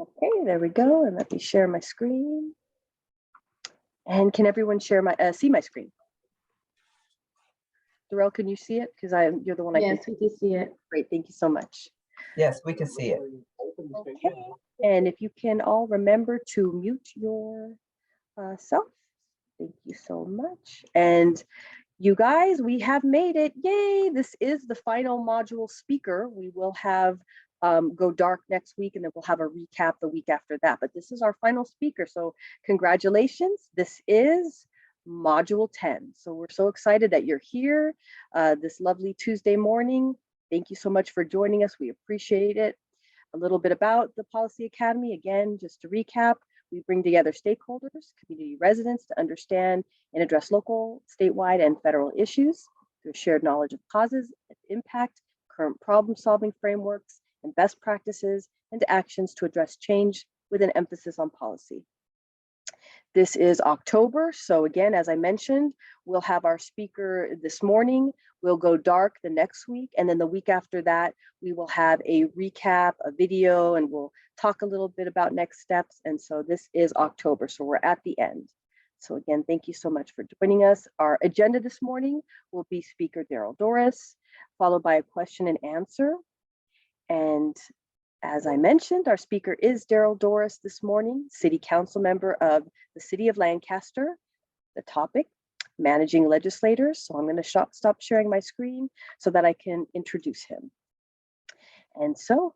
Okay, there we go. And let me share my screen. And can everyone share my see my screen? Darrell, can you see it? Because you're the one I Yes, we can see it. Great, thank you so much. Yes, we can see it. Okay, and if you can all remember to mute your self. Thank you so much. And you guys, we have made it. Yay! This is the final module speaker. We will have go dark next week, and then we'll have a recap the week after that. But this is our final speaker. So congratulations. This is module 10. So we're so excited that you're here this lovely Tuesday morning. Thank you so much for joining us. We appreciate it. A little bit about the Policy Academy. Again, just to recap, we bring together stakeholders, community residents to understand and address local, statewide, and federal issues through shared knowledge of causes and impact, current problem-solving frameworks, and best practices and actions to address change with an emphasis on policy. This is October, so again, as I mentioned, we'll have our speaker this morning. We'll go dark the next week, and then the week after that, we will have a recap, a video, and we'll talk a little bit about next steps. And so this is October, so we're at the end. So again, thank you so much for joining us. Our agenda this morning will be Speaker Darrell Dorris, followed by a question and answer. And as I mentioned, our speaker is Darrell Dorris this morning, City Council member of the City of Lancaster. The topic, managing legislators. So I'm going to stop sharing my screen so that I can introduce him. And so,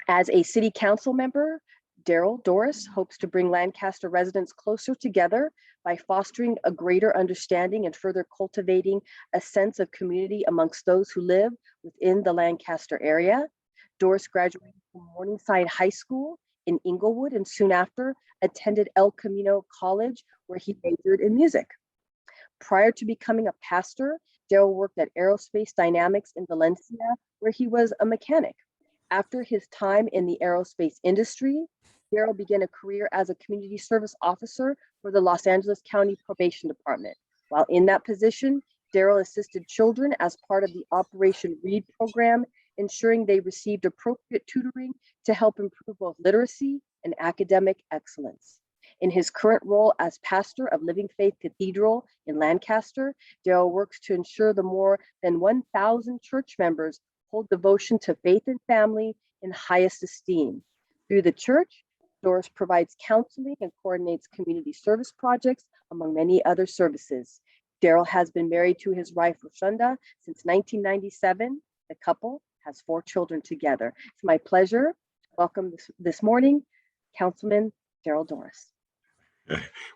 as a City Council member, Darrell Dorris hopes to bring Lancaster residents closer together by fostering a greater understanding and further cultivating a sense of community amongst those who live within the Lancaster area. Dorris graduated from Morningside High School in Inglewood and soon after attended El Camino College, where he majored in music. Prior to becoming a pastor, Darrell worked at Aerospace Dynamics in Valencia, where he was a mechanic. After his time in the aerospace industry, Darrell began a career as a community service officer for the Los Angeles County Probation Department. While in that position, Darrell assisted children as part of the Operation Read program, ensuring they received appropriate tutoring to help improve both literacy and academic excellence. In his current role as pastor of Living Faith Cathedral in Lancaster, Darrell works to ensure the more than 1,000 church members hold devotion to faith and family in highest esteem. Through the church, Dorris provides counseling and coordinates community service projects, among many other services. Darrell has been married to his wife, Roshunda, since 1997. The couple has 4 children together. It's my pleasure to welcome this morning, Councilman Darrell Dorris.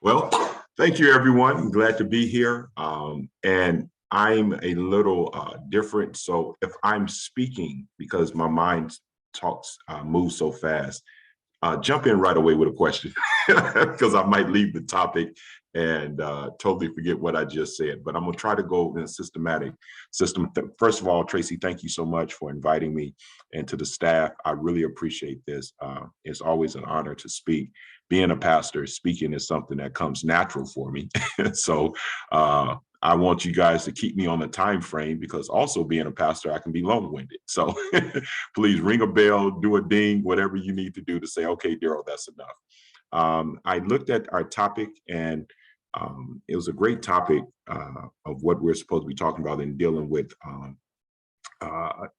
Well, thank you, everyone. I'm glad to be here. And I'm a little different. So if I'm speaking, because my mind moves so fast, jump in right away with a question because I might leave the topic and totally forget what I just said. But I'm gonna try to go in a systematic system. First of all, Tracy, thank you so much for inviting me, and to the staff, I really appreciate this. It's always an honor to speak. Being a pastor, speaking is something that comes natural for me. So I want you guys to keep me on the time frame, because also being a pastor, I can be long-winded. So please ring a bell, do a ding, whatever you need to do to say, okay, Darrell, that's enough. I looked at our topic, and it was a great topic of what we're supposed to be talking about in dealing with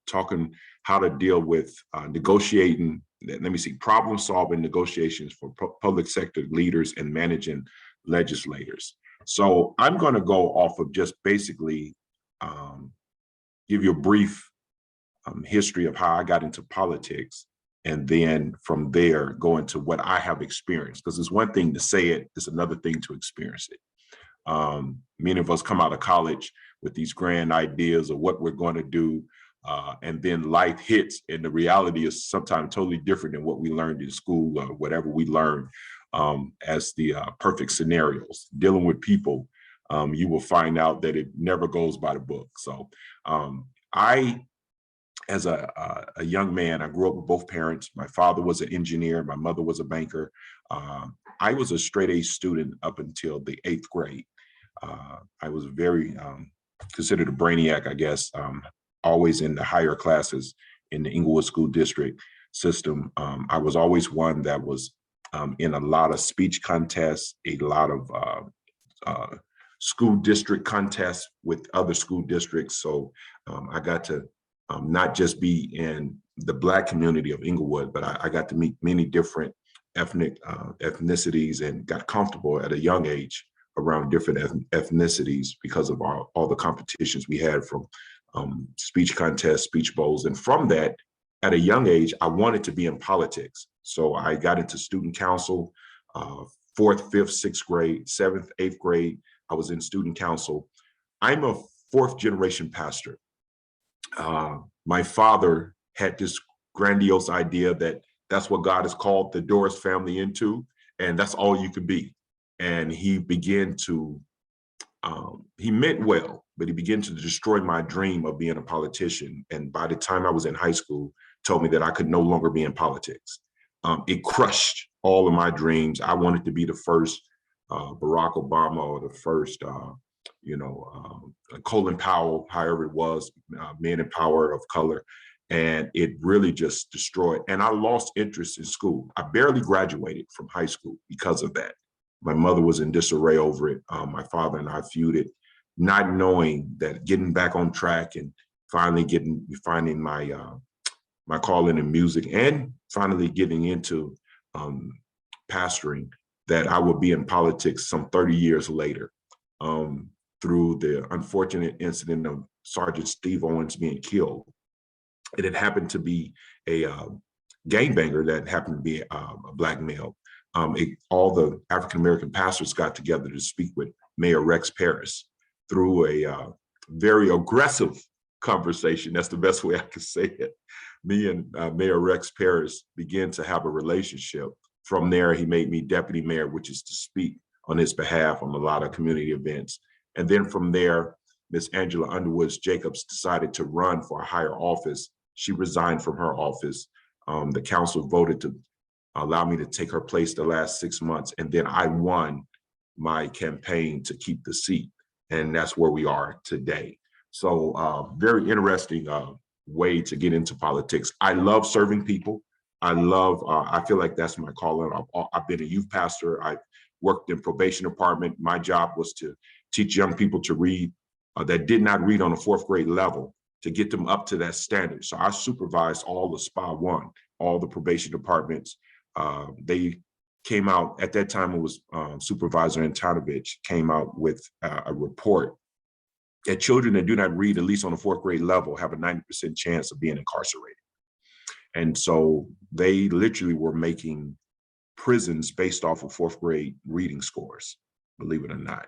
talking how to deal with negotiating, problem solving negotiations for public sector leaders and managing legislators. So I'm going to go off of just basically give you a brief history of how I got into politics, and then from there go into what I have experienced, because it's one thing to say it, it's another thing to experience it. Many of us come out of college with these grand ideas of what we're going to do, and then life hits, and the reality is sometimes totally different than what we learned in school or whatever we learned as the perfect scenarios. Dealing with people, you will find out that it never goes by the book. So I, as a young man, I grew up with both parents. My father was an engineer, my mother was a banker. I was a straight A student up until the 8th grade. I was very considered a brainiac, I guess, always in the higher classes in the Inglewood School District system. I was always one that was in a lot of speech contests, a lot of school district contests with other school districts. So I got to not just be in the Black community of Inglewood, but I got to meet many different ethnicities and got comfortable at a young age around different ethnicities because of all the competitions we had, from speech contests, speech bowls. And from that, at a young age, I wanted to be in politics. So I got into student council, 4th, 5th, 6th grade, 7th, 8th grade. I was in student council. I'm a 4th generation pastor. My father had this grandiose idea that that's what God has called the Dorris family into, and that's all you could be. And he began to, he meant well, but he began to destroy my dream of being a politician. And by the time I was in high school, told me that I could no longer be in politics. It crushed all of my dreams. I wanted to be the first Barack Obama, or the first, Colin Powell, however it was, men in power of color. And it really just destroyed. And I lost interest in school. I barely graduated from high school because of that. My mother was in disarray over it. My father and I feuded, not knowing that getting back on track and finally finding my calling in music, and finally getting into pastoring, that I would be in politics some 30 years later, through the unfortunate incident of Sergeant Steve Owens being killed. It had happened to be a gangbanger that happened to be a Black male. All the African-American pastors got together to speak with Mayor Rex Parris through a very aggressive conversation. That's the best way I could say it. Me and Mayor Rex Parris began to have a relationship. From there, he made me deputy mayor, which is to speak on his behalf on a lot of community events. And then from there, Miss Angela Underwoods Jacobs decided to run for a higher office. She resigned from her office. The council voted to allow me to take her place the last 6 months. And then I won my campaign to keep the seat. And that's where we are today. So very interesting way to get into politics. I love serving people. I feel like that's my calling. I've been a youth pastor. I've worked in probation department. My job was to teach young people to read that did not read on a 4th grade level, to get them up to that standard. So I supervised all the SPA 1, all the probation departments. They came out, at that time it was Supervisor Antelope, came out with a report that children that do not read, at least on a 4th grade level, have a 90% chance of being incarcerated. And so they literally were making prisons based off of 4th grade reading scores, believe it or not.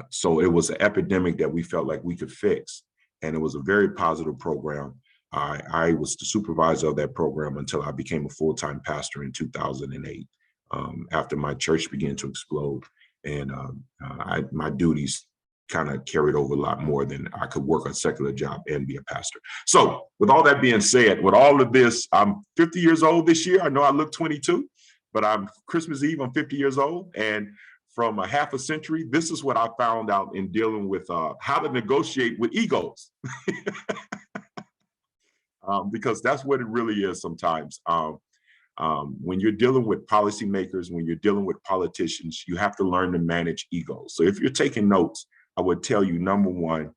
So it was an epidemic that we felt like we could fix. And it was a very positive program. I was the supervisor of that program until I became a full-time pastor in 2008, after my church began to explode. And my duties kind of carried over a lot more than I could work a secular job and be a pastor. So with all that being said, with all of this, I'm 50 years old this year. I know I look 22, but I'm Christmas Eve, I'm 50 years old. And from a half a century, this is what I found out in dealing with how to negotiate with egos. Because that's what it really is sometimes. When you're dealing with policymakers, when you're dealing with politicians, you have to learn to manage egos. So if you're taking notes, I would tell you, number one,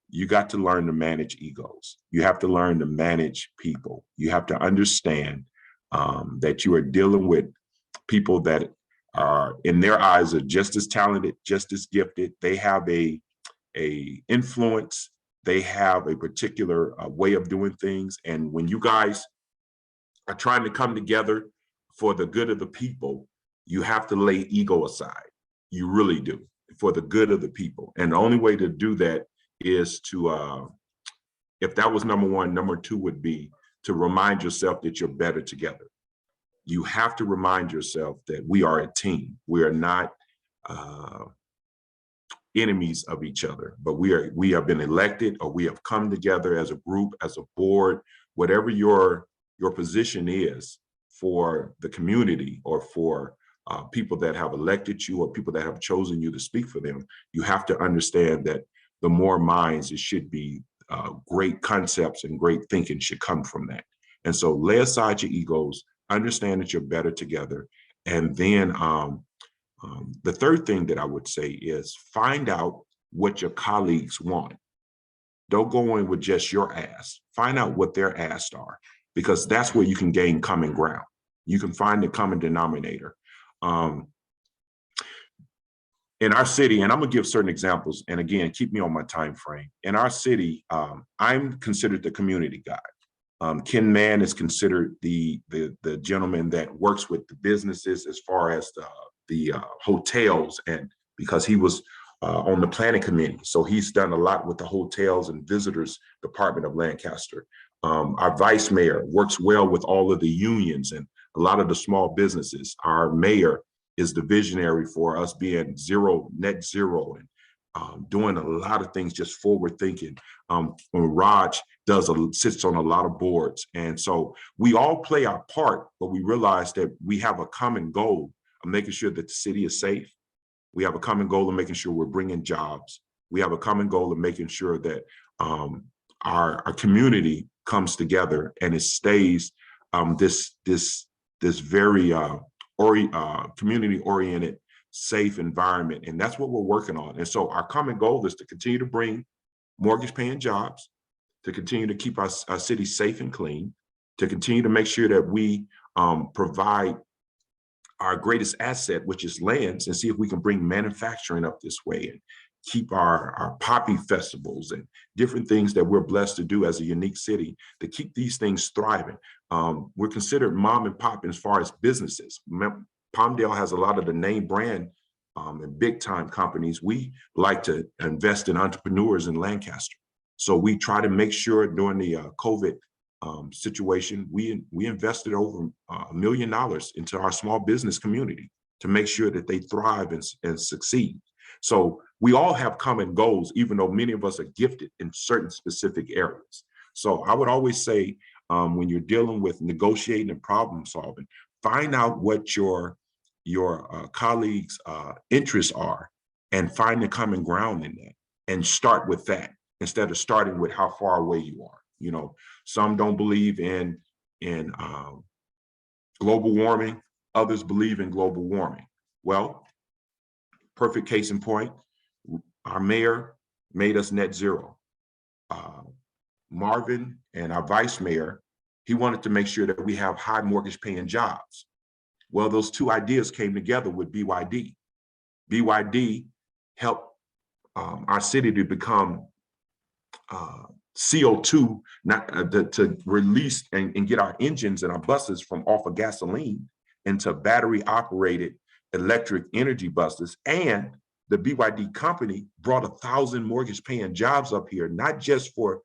you got to learn to manage egos. You have to learn to manage people. You have to understand that you are dealing with people that are, in their eyes, are just as talented, just as gifted. They have a influence. They have a particular way of doing things. And when you guys are trying to come together for the good of the people, you have to lay ego aside. You really do, for the good of the people. And the only way to do that is to, if that was number one, number two would be to remind yourself that you're better together. You have to remind yourself that we are a team. We are not enemies of each other, but we have been elected, or we have come together as a group, as a board, whatever your position is for the community, or for people that have elected you, or people that have chosen you to speak for them. You have to understand that the more minds, it should be great concepts and great thinking should come from that. And so lay aside your egos, understand that you're better together. And then the third thing that I would say is find out what your colleagues want. Don't go in with just your ask. Find out what their asks are, because that's where you can gain common ground. You can find the common denominator. In our city, and I'm gonna give certain examples, and again, keep me on my time frame. In our city, I'm considered the community guy. Ken Mann is considered the gentleman that works with the businesses as far as the hotels, and because he was on the planning committee, so he's done a lot with the hotels and visitors department of Lancaster. Our vice mayor works well with all of the unions and a lot of the small businesses. Our mayor is the visionary for us being net zero, and doing a lot of things just forward thinking. Raj sits on a lot of boards. And so we all play our part, but we realize that we have a common goal of making sure that the city is safe. We have a common goal of making sure we're bringing jobs. We have a common goal of making sure that our community comes together and it stays this very community-oriented, safe environment. And that's what we're working on. And so our common goal is to continue to bring mortgage-paying jobs, to continue to keep our city safe and clean, to continue to make sure that we provide our greatest asset, which is lands, and see if we can bring manufacturing up this way and keep our poppy festivals and different things that we're blessed to do as a unique city, to keep these things thriving. We're considered mom and pop as far as businesses. Palmdale has a lot of the name brand and big time companies. We like to invest in entrepreneurs in Lancaster. So we try to make sure during the COVID situation, we invested over $1 million into our small business community to make sure that they thrive and succeed. So we all have common goals, even though many of us are gifted in certain specific areas. So I would always say, when you're dealing with negotiating and problem solving, find out what your colleagues' interests are and find the common ground in that and start with that instead of starting with how far away you are. You know, some don't believe in global warming, others believe in global warming. Well, perfect case in point, our mayor made us net zero. Marvin and our vice mayor, he wanted to make sure that we have high mortgage paying jobs. Well, those two ideas came together with BYD. BYD helped our city to become CO2, to release and get our engines and our buses from off of gasoline into battery operated electric energy buses. And the BYD company brought 1,000 mortgage paying jobs up here, not just for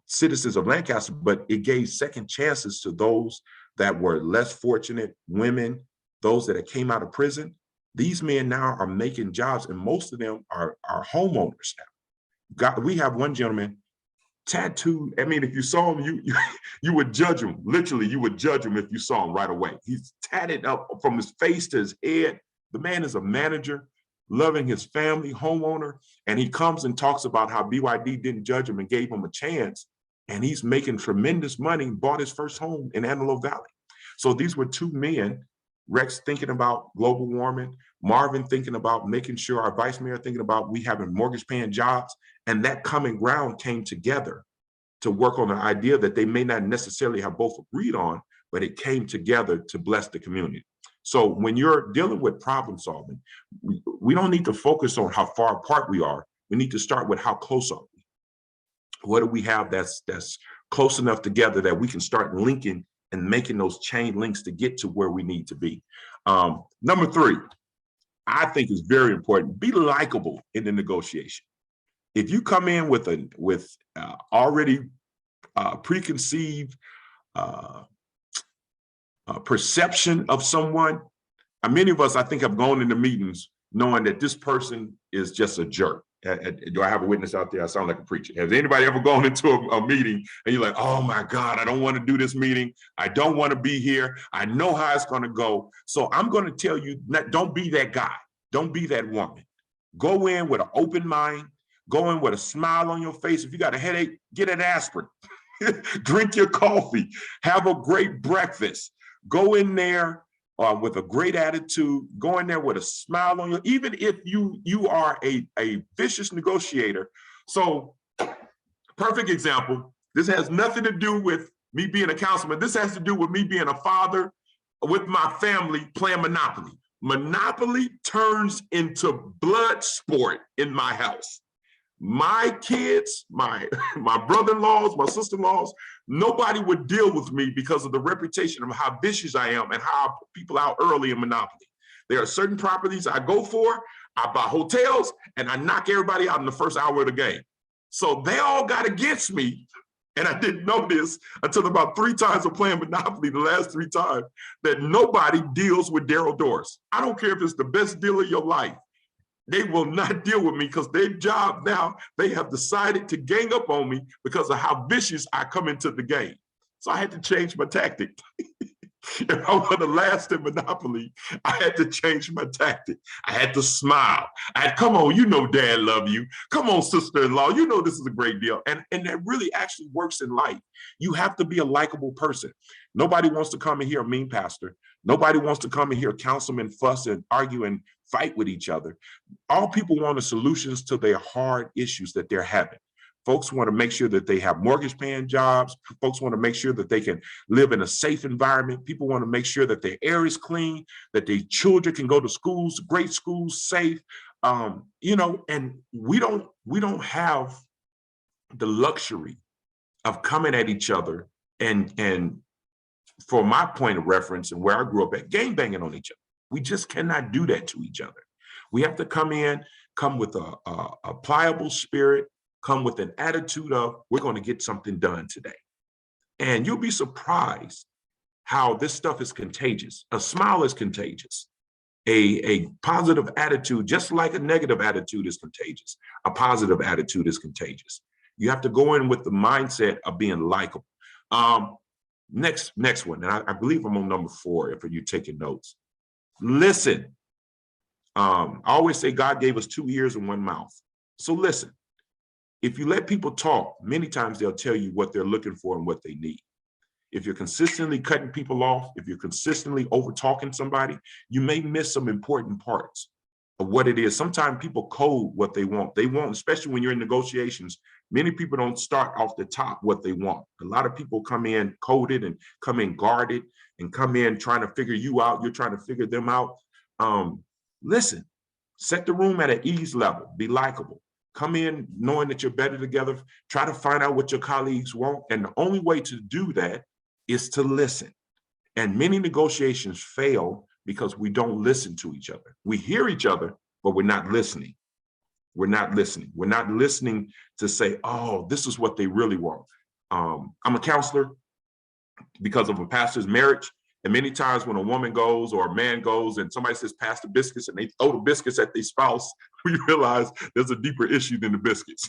citizens of Lancaster, but it gave second chances to those that were less fortunate, women, those that came out of prison. These men now are making jobs, and most of them are homeowners now. We have one gentleman tattooed. I mean, if you saw him, you would judge him. Literally, you would judge him if you saw him right away. He's tatted up from his face to his head. The man is a manager, loving his family, homeowner, and he comes and talks about how BYD didn't judge him and gave him a chance, and he's making tremendous money, bought his first home in Antelope Valley. So these were two men, Rex thinking about global warming, Marvin thinking about making sure, our vice mayor thinking about we having mortgage paying jobs, and that common ground came together to work on the idea that they may not necessarily have both agreed on, but it came together to bless the community. So when you're dealing with problem solving, we don't need to focus on how far apart we are. We need to start with how close are we? What do we have that's close enough together that we can start linking and making those chain links to get to where we need to be? Number 3, I think is very important. Be likable in the negotiation. If you come in with already preconceived perception of someone, many of us, I think, have gone into meetings knowing that this person is just a jerk. Do I have a witness out there? I sound like a preacher. Has anybody ever gone into a meeting and you're like, oh my God, I don't want to do this meeting. I don't want to be here. I know how it's going to go. So I'm going to tell you, don't be that guy. Don't be that woman. Go in with an open mind. Go in with a smile on your face. If you got a headache, get an aspirin. Drink your coffee. Have a great breakfast. Go in there with a great attitude. Go in there with a smile on you. Even if you are a vicious negotiator. So, perfect example. This has nothing to do with me being a councilman. This has to do with me being a father with my family playing Monopoly. Monopoly turns into blood sport in my house. My kids, my brother-in-laws, my sister-in-laws, nobody would deal with me because of the reputation of how vicious I am and how I put people out early in Monopoly. There are certain properties I go for, I buy hotels, and I knock everybody out in the first hour of the game. So they all got against me, and I didn't know this until about 3 times of playing Monopoly, the last 3 times, that nobody deals with Darrell Dorris. I don't care if it's the best deal of your life. They will not deal with me because their job now, they have decided to gang up on me because of how vicious I come into the game. So I had to change my tactic. If I want to last in Monopoly, I had to change my tactic. I had to smile. I had, come on, you know dad love you. Come on, sister-in-law, you know this is a great deal. And that really actually works in life. You have to be a likable person. Nobody wants to come and hear a mean pastor. Nobody wants to come and hear councilmen fuss and argue and fight with each other. All people want are solutions to their hard issues that they're having. Folks want to make sure that they have mortgage paying jobs. Folks want to make sure that they can live in a safe environment. People want to make sure that their air is clean, that their children can go to schools, great schools, safe. You know, and we don't have the luxury of coming at each other and for my point of reference and where I grew up at, gang banging on each other. We just cannot do that to each other. We have to come with a pliable spirit, come with an attitude of, we're going to get something done today. And you'll be surprised how this stuff is contagious. A smile is contagious. A positive attitude, just like a negative attitude is contagious, a positive attitude is contagious. You have to go in with the mindset of being likable. Next one, and I believe I'm on number 4 if you're taking notes. Listen. I always say God gave us 2 ears and 1 mouth. So listen. If you let people talk, many times they'll tell you what they're looking for and what they need. If you're consistently cutting people off, if you're consistently over talking somebody, you may miss some important parts of what it is. Sometimes people code what they want. They want, especially when you're in negotiations, many people don't start off the top what they want. A lot of people come in coded and come in guarded and come in trying to figure you out. You're trying to figure them out. Listen, set the room at an ease level, be likable. Come in knowing that you're better together. Try to find out what your colleagues want. And the only way to do that is to listen. And many negotiations fail because we don't listen to each other. We hear each other, but we're not listening. We're not listening. We're not listening to say, oh, this is what they really want. I'm a counselor because of a pastor's marriage. And many times when a woman goes or a man goes and somebody says, pass the biscuits, and they throw the biscuits at their spouse, we realize there's a deeper issue than the biscuits.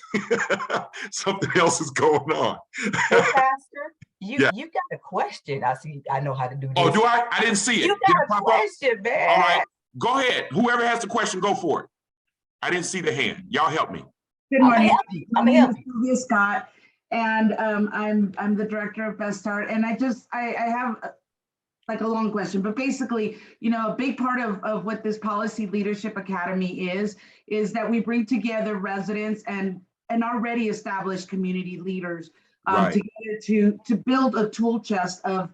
Something else is going on. Hey, Pastor, you Yeah. got a question. I know how to do this. Oh, do I? I didn't see it. You got a question, man. All right, go ahead. Whoever has the question, go for it. I didn't see the hand. Y'all help me. Good morning. I'm gonna help you. Sylvia Scott, and I'm the director of Best Start, and I have like a long question, but basically, you know, a big part of what this Policy Leadership Academy is that we bring together residents and already established community leaders Right. together to build a tool chest of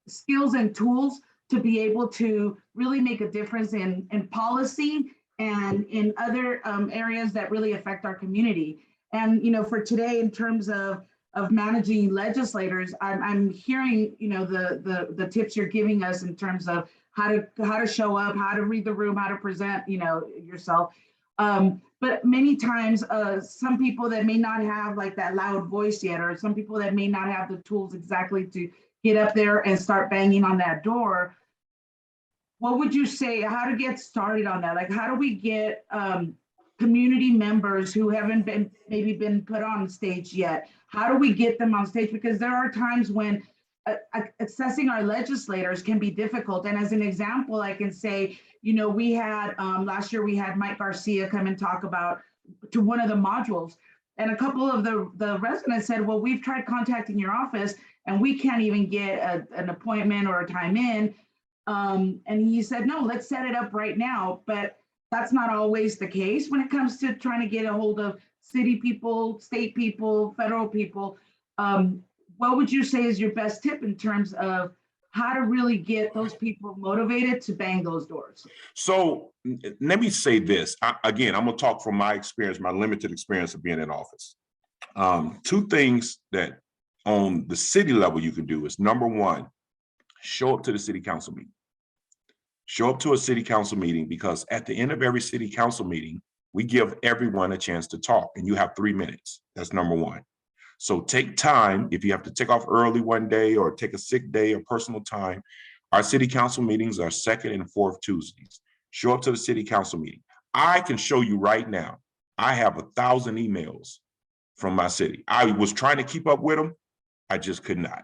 skills and tools to be able to really make a difference in policy and in other areas that really affect our community. And, you know, for today, in terms of managing legislators, I'm hearing, you know, the tips you're giving us in terms of how to show up, how to read the room, how to present, you know, yourself. But many times, some people that may not have like that loud voice yet, or some people that may not have the tools exactly to get up there and start banging on that door. What would you say, how to get started on that? Like, how do we get community members who haven't maybe been put on stage yet? How do we get them on stage? Because there are times when accessing our legislators can be difficult. And as an example, I can say, you know, we had last year we had Mike Garcia come and talk about to one of the modules. And a couple of the residents said, well, we've tried contacting your office and we can't even get an appointment or a time in. And he said, no, let's set it up right now. But that's not always the case when it comes to trying to get a hold of city people, state people, federal people. What would you say is your best tip in terms of how to really get those people motivated to bang those doors? So let me say this. Again, I'm gonna talk from my experience, my limited experience of being in office. Two things that on the city level you can do is, number one, show up to the city council meeting. Show up to a city council meeting, because at the end of every city council meeting, we give everyone a chance to talk, and you have 3 minutes. That's number one. So take time. If you have to take off early one day or take a sick day or personal time, our city council meetings are second and fourth Tuesdays. Show up to the city council meeting. I can show you right now, I have 1,000 emails from my city. I was trying to keep up with them. I just could not.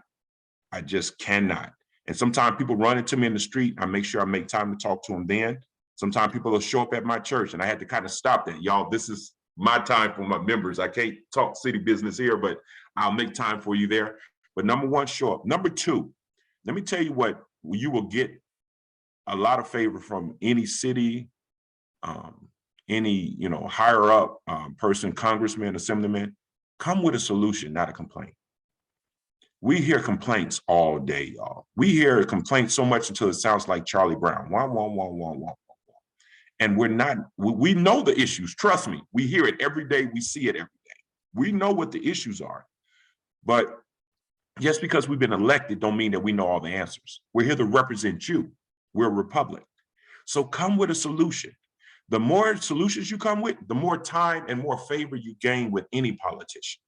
I just cannot. And sometimes people run into me in the street. I make sure I make time to talk to them then. Sometimes people will show up at my church and I had to kind of stop that. Y'all, this is my time for my members. I can't talk city business here, but I'll make time for you there. But number one, show up. Number two, let me tell you what you will get a lot of favor from any city, any higher up person, congressman, assemblyman. Come with a solution, not a complaint. We hear complaints all day, y'all. We hear complaints so much until it sounds like Charlie Brown. Wah, wah, wah, wah, wah. And we know the issues. Trust me, we hear it every day. We see it every day. We know what the issues are. But just because we've been elected don't mean that we know all the answers. We're here to represent you. We're a republic. So come with a solution. The more solutions you come with, the more time and more favor you gain with any politician.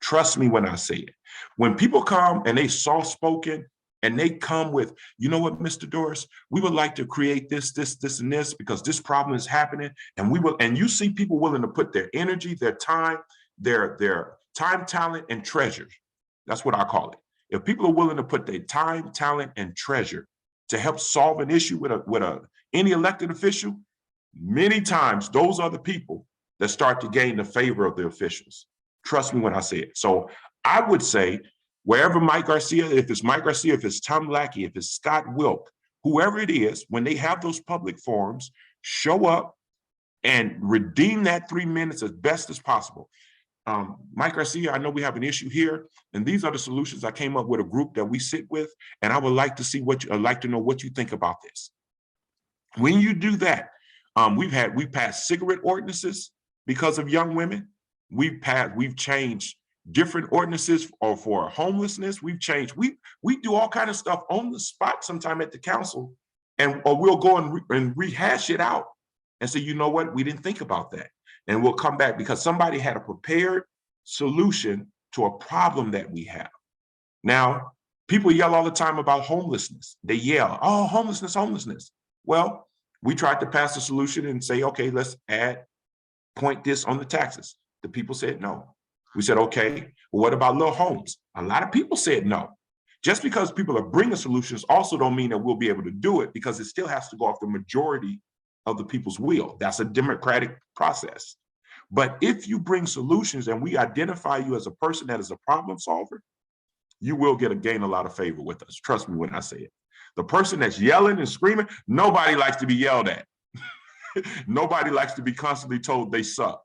Trust me when I say it. When people come and they soft-spoken, and they come with, you know what, Mr. Dorris, we would like to create this, and this, because this problem is happening. And you see people willing to put their energy, their time, talent, and treasure. That's what I call it. If people are willing to put their time, talent, and treasure to help solve an issue with any elected official, many times those are the people that start to gain the favor of the officials. Trust me when I say it. So I would say, wherever Mike Garcia, if it's Mike Garcia, if it's Tom Lackey, if it's Scott Wilk, whoever it is, when they have those public forums, show up and redeem that 3 minutes as best as possible. Mike Garcia, I know we have an issue here, and these are the solutions. I came up with a group that we sit with, and I would like to see I'd like to know what you think about this. When you do that, we passed cigarette ordinances because of young women. We've changed different ordinances for homelessness. We've changed. We do all kind of stuff on the spot sometime at the council, or we'll go and rehash it out and say, you know what, we didn't think about that. And we'll come back because somebody had a prepared solution to a problem that we have. Now, people yell all the time about homelessness. They yell, oh, homelessness. Well, we tried to pass a solution and say, okay, let's point this on the taxes. The people said no. We said, okay, well, what about little homes? A lot of people said no. Just because people are bringing solutions also don't mean that we'll be able to do it, because it still has to go off the majority of the people's will. That's a democratic process. But if you bring solutions and we identify you as a person that is a problem solver, you will gain a lot of favor with us. Trust me when I say it. The person that's yelling and screaming, nobody likes to be yelled at. Nobody likes to be constantly told they suck.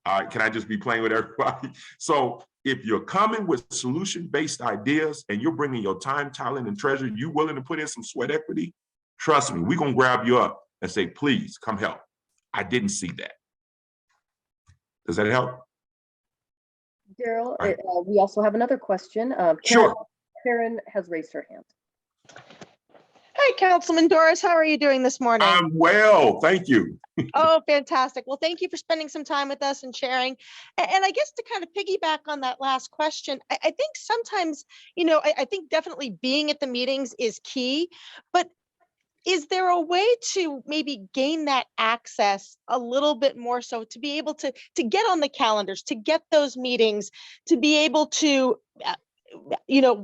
All right, can I just be playing with everybody? So if you're coming with solution-based ideas and you're bringing your time, talent, and treasure, you willing to put in some sweat equity, trust me, we're gonna grab you up and say, please come help. I didn't see that. Does that help? Darrell, Right. we also have another question. Sure. Karen has raised her hand. Hi, Councilman Dorris. How are you doing this morning? I'm well, thank you. Oh, fantastic. Well, thank you for spending some time with us and sharing. And I guess to kind of piggyback on that last question, I think sometimes, I think definitely being at the meetings is key, but is there a way to maybe gain that access a little bit more so to be able to get on the calendars, to get those meetings, to be able to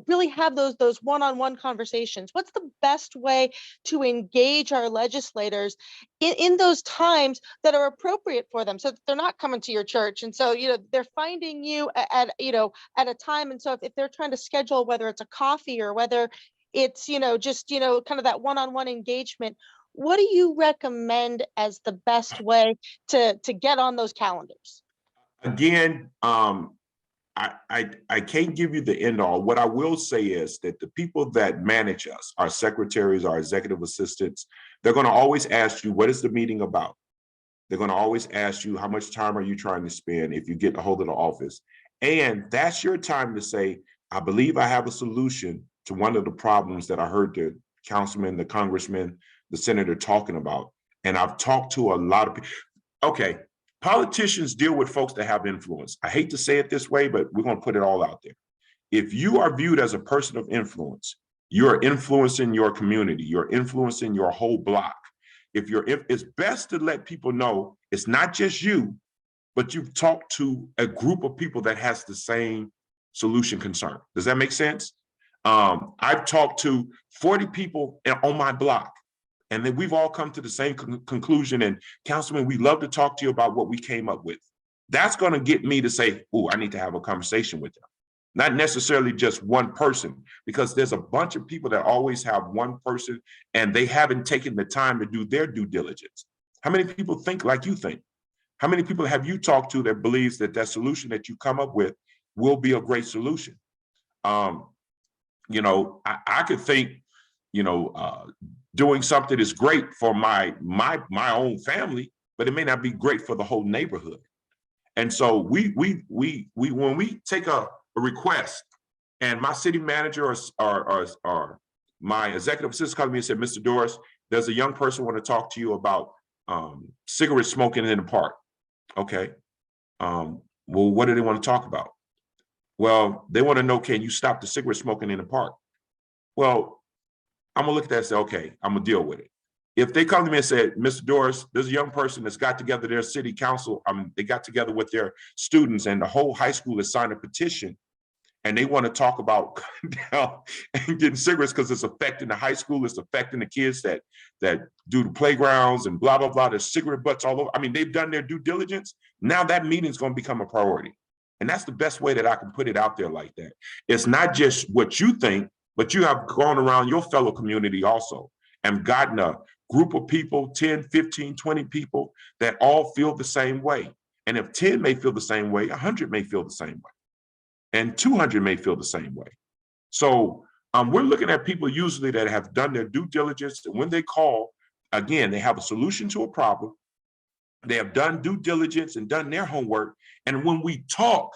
really have those one-on-one conversations? What's the best way to engage our legislators in those times that are appropriate for them, so that they're not coming to your church, and so they're finding you at a time, and so if they're trying to schedule, whether it's a coffee or whether it's just kind of that one-on-one engagement, what do you recommend as the best way to get on those calendars? Again, I can't give you the end all. What I will say is that the people that manage us, our secretaries, our executive assistants, they're going to always ask you, what is the meeting about? They're going to always ask you, how much time are you trying to spend if you get a hold of the office? And that's your time to say, I believe I have a solution to one of the problems that I heard the councilman, the congressman, the senator talking about. And I've talked to a lot of people. Okay, politicians deal with folks that have influence. I hate to say it this way, but we're going to put it all out there. If you are viewed as a person of influence, you're influencing your community, you're influencing your whole block. It's best to let people know it's not just you, but you've talked to a group of people that has the same solution concern. Does that make sense? I've talked to 40 people on my block, and then we've all come to the same conclusion. And Councilman, we'd love to talk to you about what we came up with. That's going to get me to say, oh, I need to have a conversation with them. Not necessarily just one person, because there's a bunch of people that always have one person and they haven't taken the time to do their due diligence. How many people think like you think? How many people have you talked to that believes that that solution that you come up with will be a great solution? I could think, doing something is great for my own family, but it may not be great for the whole neighborhood. And so we when we take a request, and my city manager or my executive assistant called me and said, Mr. Dorris, there's a young person want to talk to you about cigarette smoking in the park. Okay. Well, what do they want to talk about? Well, they want to know, can you stop the cigarette smoking in the park? Well, I'm gonna look at that and say, okay, I'm gonna deal with it. If they come to me and say, Mr. Dorris, there's a young person that's got together their city council, they got together with their students, and the whole high school has signed a petition, and they want to talk about cutting down and getting cigarettes because it's affecting the high school, it's affecting the kids that do the playgrounds and blah, blah, blah. There's cigarette butts all over. I mean, they've done their due diligence. Now that meeting's going to become a priority. And that's the best way that I can put it out there like that. It's not just what you think, but you have gone around your fellow community also and gotten a group of people, 10, 15, 20 people that all feel the same way. And if 10 may feel the same way, 100 may feel the same way, and 200 may feel the same way. So we're looking at people usually that have done their due diligence. And when they call, again, they have a solution to a problem. They have done due diligence and done their homework. And when we talk,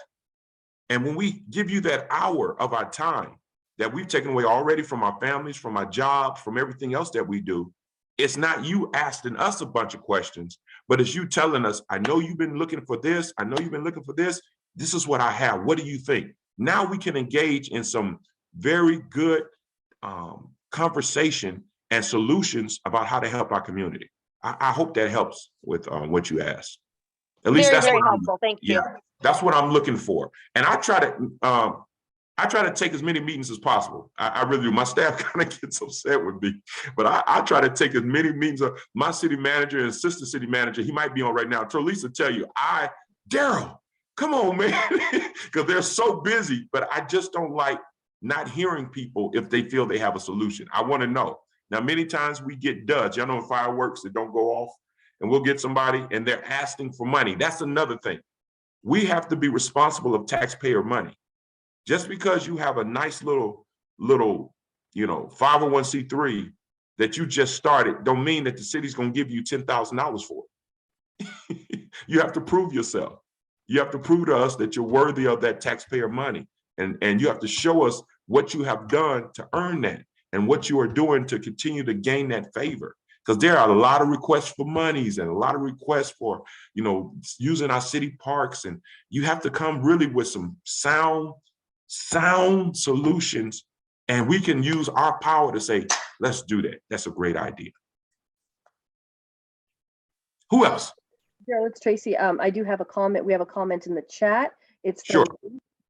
and when we give you that hour of our time that we've taken away already from our families, from our jobs, from everything else that we do, it's not you asking us a bunch of questions, but it's you telling us, I know you've been looking for this. I know you've been looking for this. This is what I have. What do you think? Now we can engage in some very good conversation and solutions about how to help our community. I hope that helps with what you asked. At least Very, that's very what helpful. Thank you. Yeah, that's what I'm looking for. And I try to take as many meetings as possible. I really do. My staff kind of gets upset with me, but I try to take as many meetings. My city manager and assistant city manager, he might be on right now. Trelisa tell you, Darrell, come on, man, because they're so busy, but I just don't like not hearing people if they feel they have a solution. I want to know. Now, many times we get duds. Y'all know fireworks that don't go off, and we'll get somebody and they're asking for money. That's another thing. We have to be responsible of taxpayer money. Just because you have a nice little 501c3 that you just started, don't mean that the city's going to give you $10,000 for it. You have to prove yourself. You have to prove to us that you're worthy of that taxpayer money. And you have to show us what you have done to earn that and what you are doing to continue to gain that favor. Because there are a lot of requests for monies and a lot of requests for, using our city parks. And you have to come really with some sound solutions. And we can use our power to say, let's do that. That's a great idea. Who else? Darrell, it's Tracy. I do have a comment. We have a comment in the chat. It's from Sure.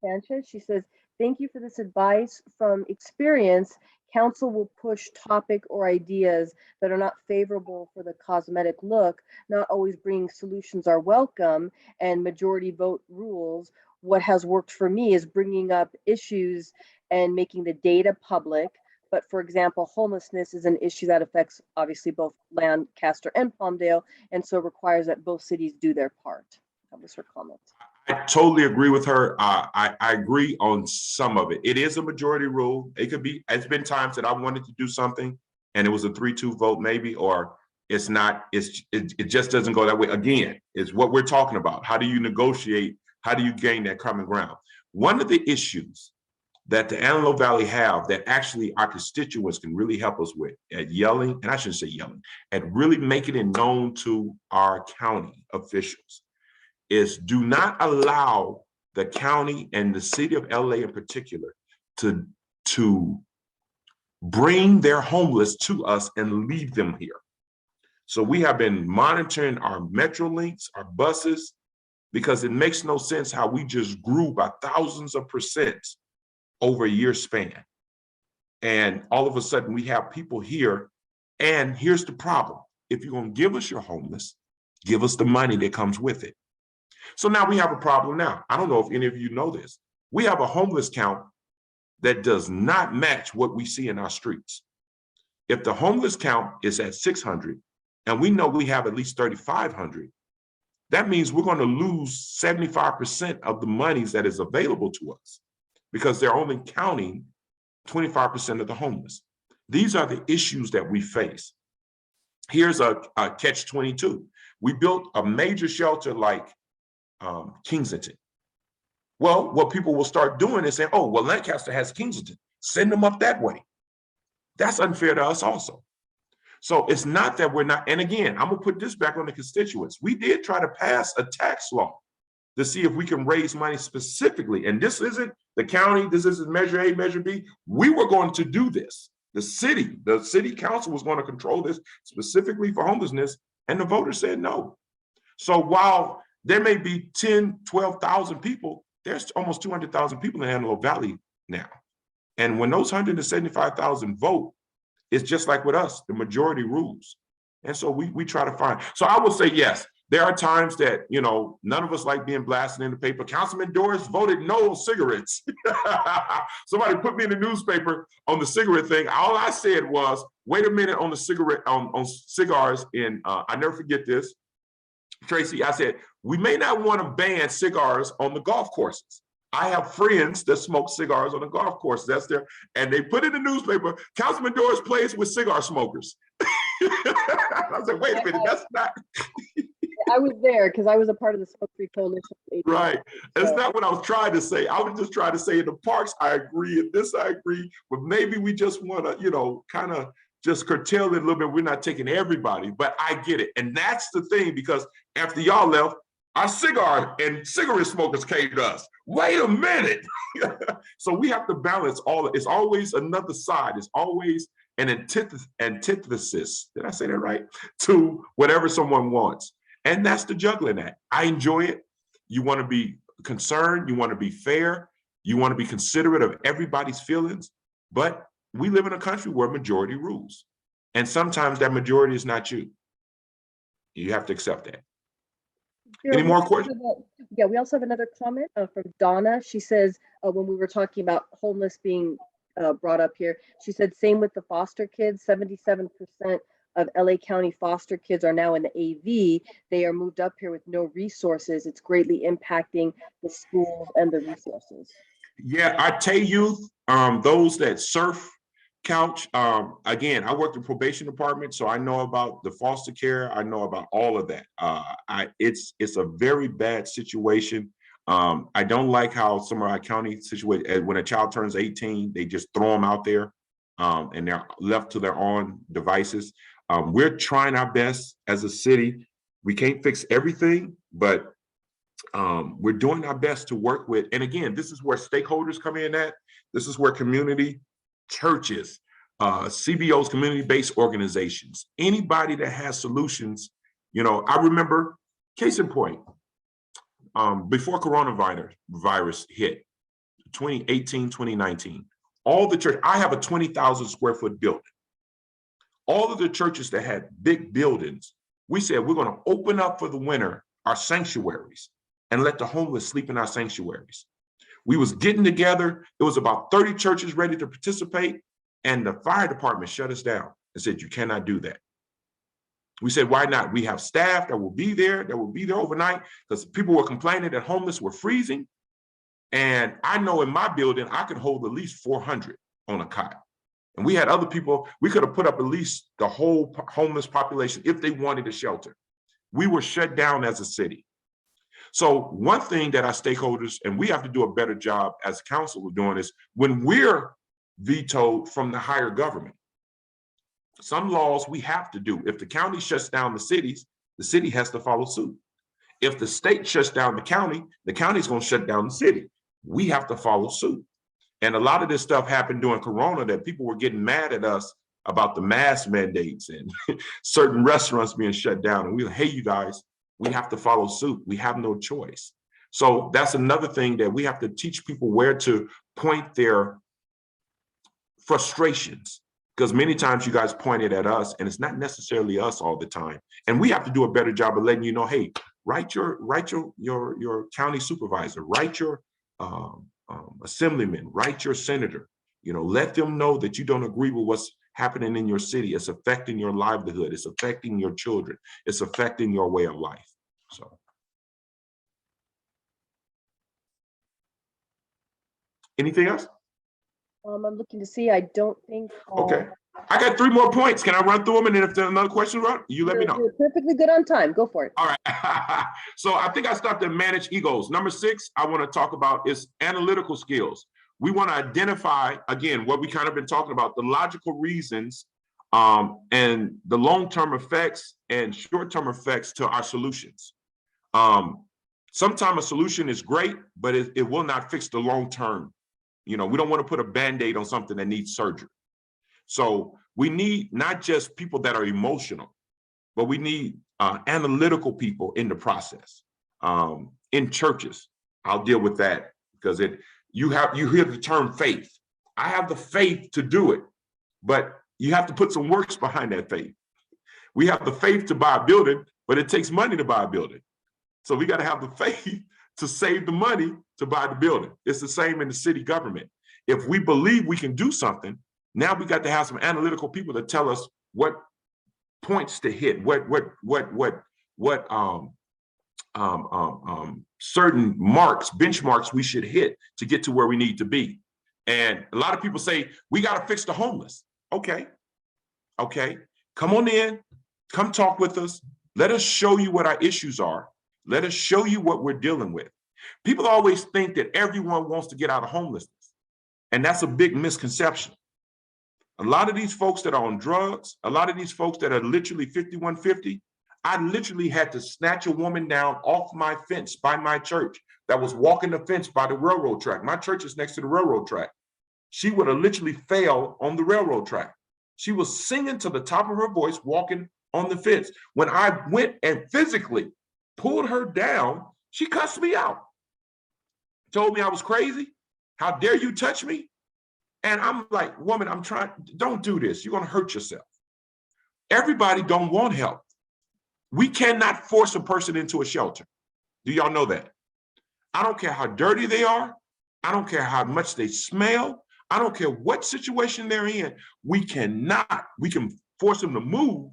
Sanchez. She says, thank you for this advice. From experience, council will push topic or ideas that are not favorable for the cosmetic look. Not always bringing solutions are welcome, and majority vote rules. What has worked for me is bringing up issues and making the data public. But for example, homelessness is an issue that affects obviously both Lancaster and Palmdale, and so requires that both cities do their part. That was her comment. I totally agree with her. I agree on some of it. It is a majority rule. It could be, it's been times that I wanted to do something and it was a 3-2 vote maybe, or it's not, it just doesn't go that way. Again, it's what we're talking about. How do you negotiate? How do you gain that common ground? One of the issues that the Antelope Valley have that actually our constituents can really help us with at yelling, and I shouldn't say yelling, at really making it known to our county officials, is do not allow the county and the city of LA in particular to bring their homeless to us and leave them here. So we have been monitoring our Metro links, our buses, because it makes no sense how we just grew by thousands of percent over a year span. And all of a sudden we have people here, and here's the problem. If you're gonna give us your homeless, give us the money that comes with it. So now we have a problem now. I don't know if any of you know this. We have a homeless count that does not match what we see in our streets. If the homeless count is at 600 and we know we have at least 3,500, that means we're going to lose 75% of the monies that is available to us because they're only counting 25% of the homeless. These are the issues that we face. Here's a catch-22. We built a major shelter like Kensington. Well, what people will start doing is saying, oh, well, Lancaster has Kensington, send them up that way. That's unfair to us also. So it's not that we're not, and again, I'm gonna put this back on the constituents. We did try to pass a tax law to see if we can raise money specifically. And this isn't the county, this isn't Measure A, Measure B. We were going to do this. The city council was going to control this specifically for homelessness, and the voters said no. So while there may be 10, 12,000 people, there's almost 200,000 people in Antelope Valley now. And when those 175,000 vote, it's just like with us, the majority rules. And so we try to find, so I will say, yes, there are times that, you know, none of us like being blasted in the paper. Councilman Dorris voted no on cigarettes. Somebody put me in the newspaper on the cigarette thing. All I said was, wait a minute on the cigarette, on cigars. And I never forget this. Tracy, I said, we may not want to ban cigars on the golf courses. I have friends that smoke cigars on the golf course. That's their, and they put in the newspaper, Councilman Dorris plays with cigar smokers. I said, wait a minute, that's not. I was there because I was a part of the Smoke Free Coalition. Right. That's not what I was trying to say. I was just trying to say in the parks, I agree, and this I agree, but maybe we just want to, you know, kind of just curtail it a little bit. We're not taking everybody, but I get it. And that's the thing, because after y'all left, our cigar and cigarette smokers came to us. Wait a minute. So we have to balance all. It's always another side. It's always an antithesis. Did I say that right? To whatever someone wants. And that's the juggling act. I enjoy it. You want to be concerned. You want to be fair. You want to be considerate of everybody's feelings. But we live in a country where majority rules. And sometimes that majority is not you. You have to accept that. Any more questions? Yeah, we also have another comment from Donna. She says, when we were talking about homeless being brought up here, she said, same with the foster kids, 77% of LA County foster kids are now in the AV. They are moved up here with no resources. It's greatly impacting the schools and the resources. Yeah, I tell you, those that surf couch, again, I worked in probation department, so I know about the foster care. I know about all of that. It's a very bad situation. I don't like how some of our county situation, when a child turns 18, they just throw them out there and they're left to their own devices. We're trying our best as a city. We can't fix everything, but we're doing our best to work with. And again, this is where stakeholders come in at. This is where community, churches, CBOs, community-based organizations, anybody that has solutions. You know, I remember, case in point, before coronavirus hit, 2018, 2019, all the church, I have a 20,000 square foot building. All of the churches that had big buildings, we said, we're going to open up for the winter our sanctuaries and let the homeless sleep in our sanctuaries. We was getting together. It was about 30 churches ready to participate, and the fire department shut us down and said, you cannot do that. We said, why not? We have staff that will be there overnight, because people were complaining that homeless were freezing. And I know in my building, I could hold at least 400 on a cot. And we had other people, we could have put up at least the whole homeless population if they wanted a shelter. We were shut down as a city. So one thing that our stakeholders, and we have to do a better job as council of doing, is when we're vetoed from the higher government, some laws we have to do. If the county shuts down the city has to follow suit. If the state shuts down the county's going to shut down the city. We have to follow suit. And a lot of this stuff happened during Corona, that people were getting mad at us about the mask mandates and certain restaurants being shut down. And we were, hey, you guys, we have to follow suit. We have no choice. So that's another thing that we have to teach people where to point their frustrations, because many times you guys point it at us and it's not necessarily us all the time. And we have to do a better job of letting you know, hey, write your county supervisor, write your assemblyman, write your senator, let them know that you don't agree with what's happening in your city. It's affecting your livelihood. It's affecting your children. It's affecting your way of life. So. Anything else? I'm looking to see, I don't think. Okay. I got 3 more points. Can I run through them? And then if there's another question, you let me know. You're perfectly good on time. Go for it. All right. So I think I stopped at manage egos. Number 6, I want to talk about is analytical skills. We want to identify, again, what we kind of been talking about, the logical reasons and the long-term effects and short-term effects to our solutions. Sometimes a solution is great, but it will not fix the long-term. We don't want to put a Band-Aid on something that needs surgery. So we need not just people that are emotional, but we need analytical people in the process. In churches, I'll deal with that because you hear the term faith. I have the faith to do it, but you have to put some works behind that faith. We have the faith to buy a building, but it takes money to buy a building. So we got to have the faith to save the money to buy the building. It's the same in the city government. If we believe we can do something, now we got to have some analytical people to tell us what points to hit, what certain benchmarks we should hit to get to where we need to be. And a lot of people say, we got to fix the homeless. Okay. Come on in, come talk with us. Let us show you what our issues are. Let us show you what we're dealing with. People always think that everyone wants to get out of homelessness. And that's a big misconception. A lot of these folks that are on drugs, a lot of these folks that are literally 5150, I literally had to snatch a woman down off my fence by my church that was walking the fence by the railroad track. My church is next to the railroad track. She would have literally fell on the railroad track. She was singing to the top of her voice, walking on the fence. When I went and physically pulled her down, she cussed me out. Told me I was crazy. How dare you touch me? And I'm like, woman, don't do this. You're going to hurt yourself. Everybody don't want help. We cannot force a person into a shelter. Do y'all know that? I don't care how dirty they are. I don't care how much they smell. I don't care what situation they're in. We can force them to move,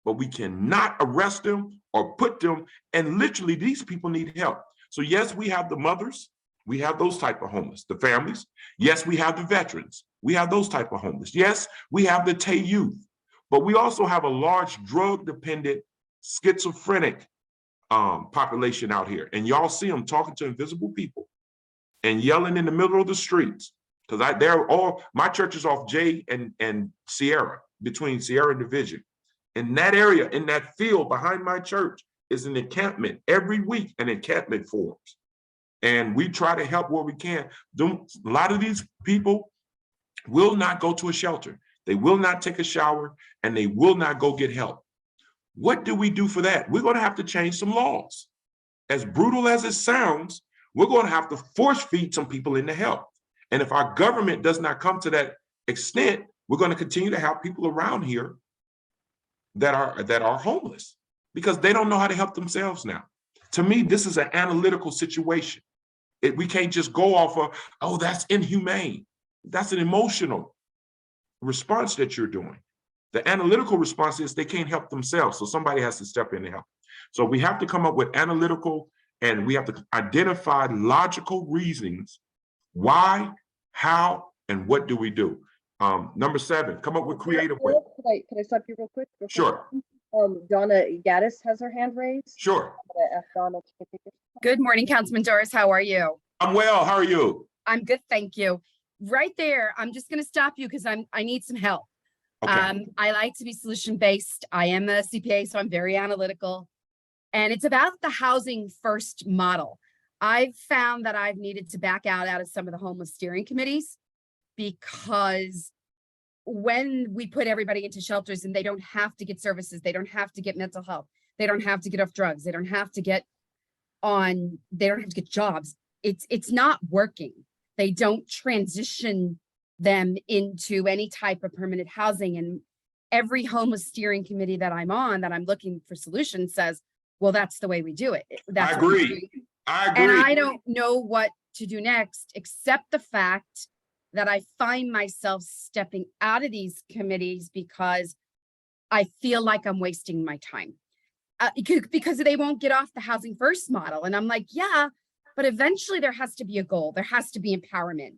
but we cannot arrest them or put them, and literally these people need help. So yes, we have the mothers. We have those type of homeless, the families. Yes, we have the veterans. We have those type of homeless. Yes, we have the Tay youth, but we also have a large drug-dependent, schizophrenic population out here. And y'all see them talking to invisible people and yelling in the middle of the streets. Because my church is off J and Sierra, between Sierra and Division. In that area, in that field behind my church is an encampment. Every week, an encampment forms. And we try to help where we can. A lot of these people will not go to a shelter. They will not take a shower, and they will not go get help. What do we do for that? We're going to have to change some laws. As brutal as it sounds, we're going to have to force feed some people into help. And if our government does not come to that extent, we're going to continue to have people around here that are homeless because they don't know how to help themselves now. To me, this is an analytical situation. We can't just go off of, oh, that's inhumane. That's an emotional response that you're doing. The analytical response is they can't help themselves, so somebody has to step in and help. So we have to come up with analytical, and we have to identify logical reasons why, how, and what do we do. Number 7, come up with creative ways. Can I stop you real quick? Sure. Donna Gaddis has her hand raised. Sure. I'm gonna ask Donna to take it. Good morning, Councilman Dorris. How are you? I'm well. How are you? I'm good, thank you. Right there, I'm just going to stop you because I need some help. Okay. I like to be solution-based. I am a CPA, so I'm very analytical. And it's about the housing first model. I've found that I've needed to back out of some of the homeless steering committees because when we put everybody into shelters and they don't have to get services, they don't have to get mental health, they don't have to get off drugs, they don't have to get jobs. It's not working. They don't transition them into any type of permanent housing. And every homeless steering committee that I'm on, that I'm looking for solutions, says, well, that's the way we do it. That's I what we agree. do. I agree. And I don't know what to do next, except the fact that I find myself stepping out of these committees because I feel like I'm wasting my time. Because they won't get off the housing first model. And I'm like, yeah, but eventually there has to be a goal. There has to be empowerment.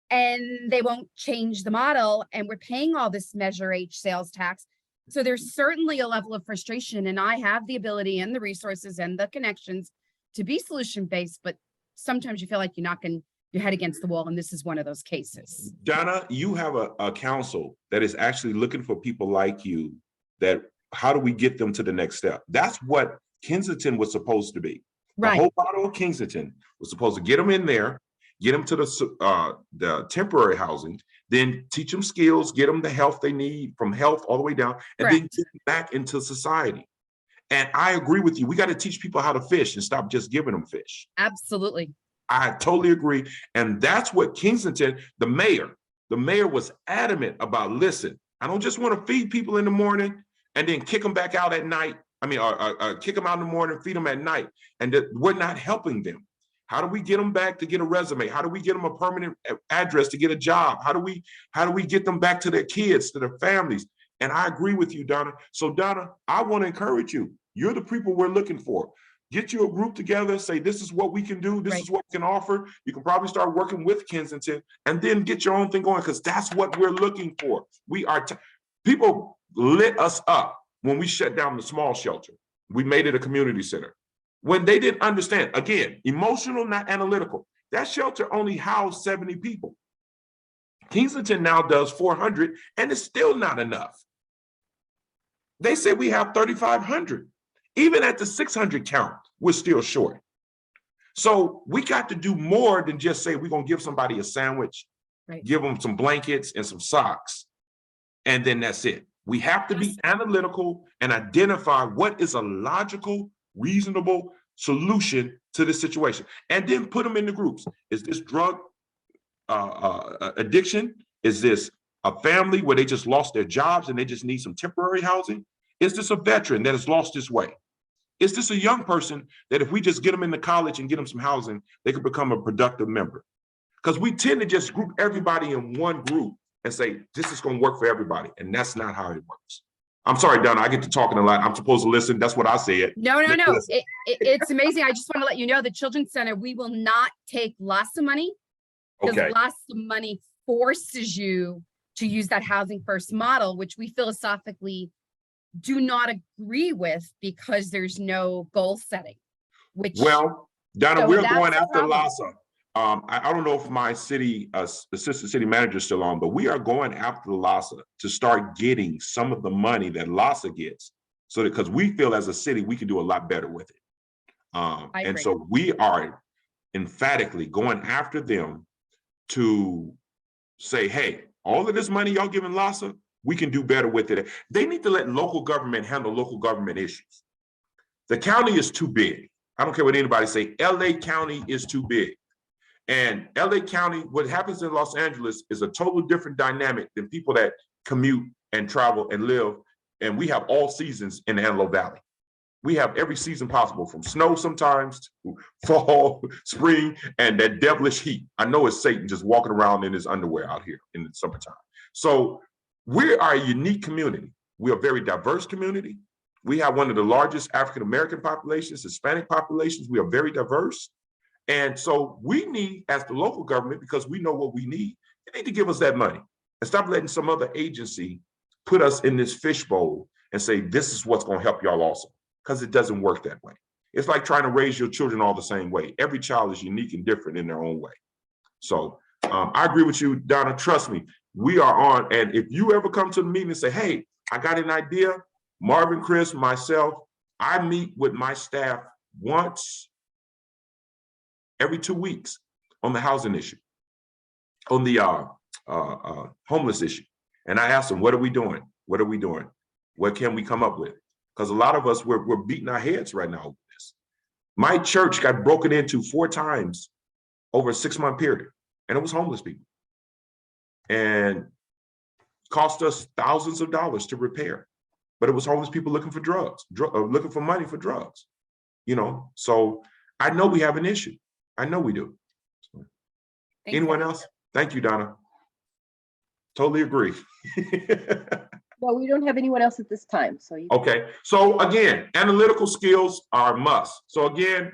And they won't change the model. And we're paying all this Measure H sales tax. So there's certainly a level of frustration. And I have the ability and the resources and the connections to be solution-based, but sometimes you feel like you're knocking your head against the wall. And this is one of those cases. Donna, you have a council that is actually looking for people like you, that how do we get them to the next step? That's what Kensington was supposed to be. Right. The whole model of Kensington was supposed to get them in there, get them to the temporary housing, then teach them skills, get them the health they need, from health all the way down, and then get them back into society. And I agree with you. We got to teach people how to fish and stop just giving them fish. Absolutely. I totally agree. And that's what Kensington, the mayor was adamant about. Listen, I don't just want to feed people in the morning and then kick them back out at night. I mean, kick them out in the morning, feed them at night, and that we're not helping them. How do we get them back to get a resume? How do we get them a permanent address to get a job? How do we get them back to their kids, to their families? And I agree with you, Donna. So Donna, I want to encourage you. You're the people we're looking for. Get you a group together, say, this is what we can do. This is what we can offer. You can probably start working with Kensington and then get your own thing going, because that's what we're looking for. People lit us up when we shut down the small shelter. We made it a community center. When they didn't understand, again, emotional, not analytical, that shelter only housed 70 people. Kensington now does 400, and it's still not enough. They say we have 3,500. Even at the 600 count, we're still short. So we got to do more than just say we're going to give somebody a sandwich, give them some blankets and some socks, and then that's it. We have to be analytical and identify what is a logical, reasonable solution to this situation, and then put them in the groups. Is this drug addiction? Is this a family where they just lost their jobs and they just need some temporary housing? Is this a veteran that has lost his way? Is this a young person that if we just get them into college and get them some housing, they could become a productive member? Because we tend to just group everybody in one group and say, this is going to work for everybody. And that's not how it works. I'm sorry, Donna, I get to talking a lot. I'm supposed to listen. That's what I said. No. It's amazing. I just want to let you know the Children's Center, we will not take lots of money, because lots of money forces you to use that housing first model, which we philosophically do not agree with because there's no goal setting. Well, Donna, so we're going after LAHSA. I don't know if my city assistant city manager is still on, but we are going after LAHSA to start getting some of the money that LAHSA gets, so that, because we feel as a city we can do a lot better with it. And so we are emphatically going after them to say, hey, all of this money y'all giving LAHSA, we can do better with it. They need to let local government handle local government issues. The county is too big. I don't care what anybody say, LA County is too big. And LA County, what happens in Los Angeles is a total different dynamic than people that commute and travel and live. And we have all seasons in the Antelope Valley. We have every season possible, from snow sometimes to fall, spring, and that devilish heat. I know it's Satan just walking around in his underwear out here in the summertime. So we are a unique community. We are a very diverse community. We have one of the largest African-American populations, Hispanic populations. We are very diverse. And so we need, as the local government, because we know what we need, they need to give us that money and stop letting some other agency put us in this fishbowl and say, this is what's going to help y'all also, because it doesn't work that way. It's like trying to raise your children all the same way. Every child is unique and different in their own way. So I agree with you, Donna. Trust me, we are on. And if you ever come to the meeting and say, hey, I got an idea, Marvin, Chris, myself, I meet with my staff once every 2 weeks on the housing issue, on the homeless issue. And I ask them, what are we doing? What are we doing? What can we come up with? Because a lot of us, we're beating our heads right now with this. My church got broken into 4 times over a 6-month period, and it was homeless people. And cost us thousands of dollars to repair. But it was homeless people looking for drugs, looking for money for drugs. You know, so I know we have an issue. I know we do. Anyone else? Thank you, Donna. Totally agree. No, we don't have anyone else at this time. So you Okay. So again, analytical skills are a must. So again,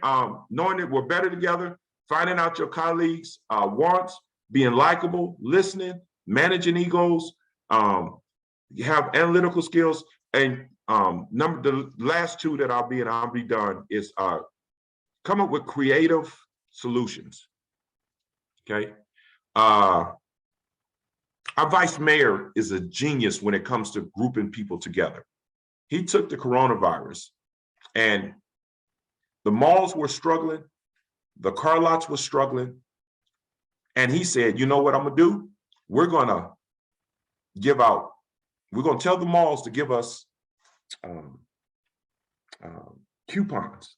knowing that we're better together, finding out your colleagues' wants, being likable, listening, managing egos, you have analytical skills, and the last 2 that I'll be done is come up with creative solutions. Okay. Our vice mayor is a genius when it comes to grouping people together. He took the coronavirus, and the malls were struggling, the car lots were struggling, and he said, you know what I'm gonna do? We're gonna tell the malls to give us coupons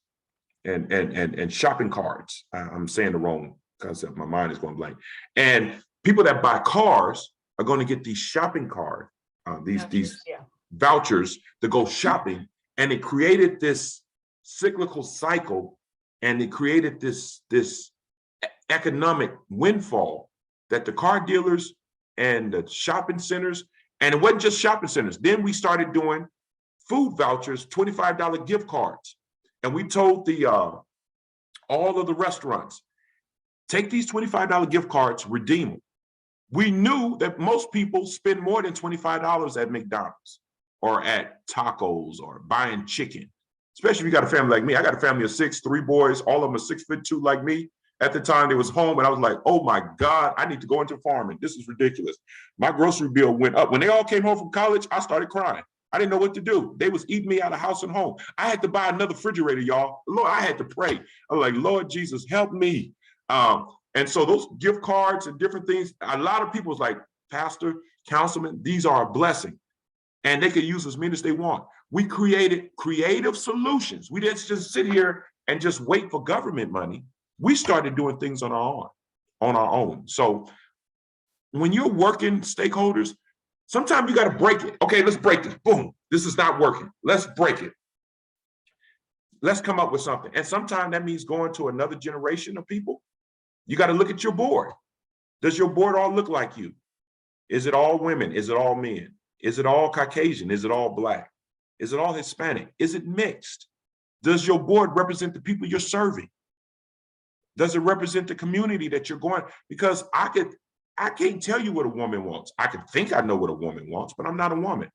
and shopping cards. I'm saying the wrong concept, my mind is going blank. And people that buy cars are going to get these shopping cards, these vouchers to go shopping. And it created this cyclical cycle, and it created this economic windfall that the car dealers and the shopping centers, and it wasn't just shopping centers. Then we started doing food vouchers, $25 gift cards. And we told all of the restaurants, take these $25 gift cards, redeem them. We knew that most people spend more than $25 at McDonald's or at tacos or buying chicken, especially if you got a family like me. I got a family of 6, 3 boys, all of them are 6'2" like me. At the time they was home, and I was like, oh my God, I need to go into farming. This is ridiculous. My grocery bill went up. When they all came home from college, I started crying. I didn't know what to do. They was eating me out of house and home. I had to buy another refrigerator, y'all. Lord, I had to pray. I was like, Lord Jesus, help me. And so those gift cards and different things, a lot of people was like, Pastor, Councilman, these are a blessing. And they could use as many as they want. We created creative solutions. We didn't just sit here and just wait for government money. We started doing things on our own. So when you're working stakeholders, sometimes you got to break it. Okay, let's break this. Boom, this is not working. Let's break it. Let's come up with something. And sometimes that means going to another generation of people. You got to look at your board. Does your board all look like you? Is it all women? Is it all men? Is it all Caucasian? Is it all Black? Is it all Hispanic? Is it mixed? Does your board represent the people you're serving? Does it represent the community that you're going? Because I can't tell you what a woman wants. I can think I know what a woman wants, but I'm not a woman.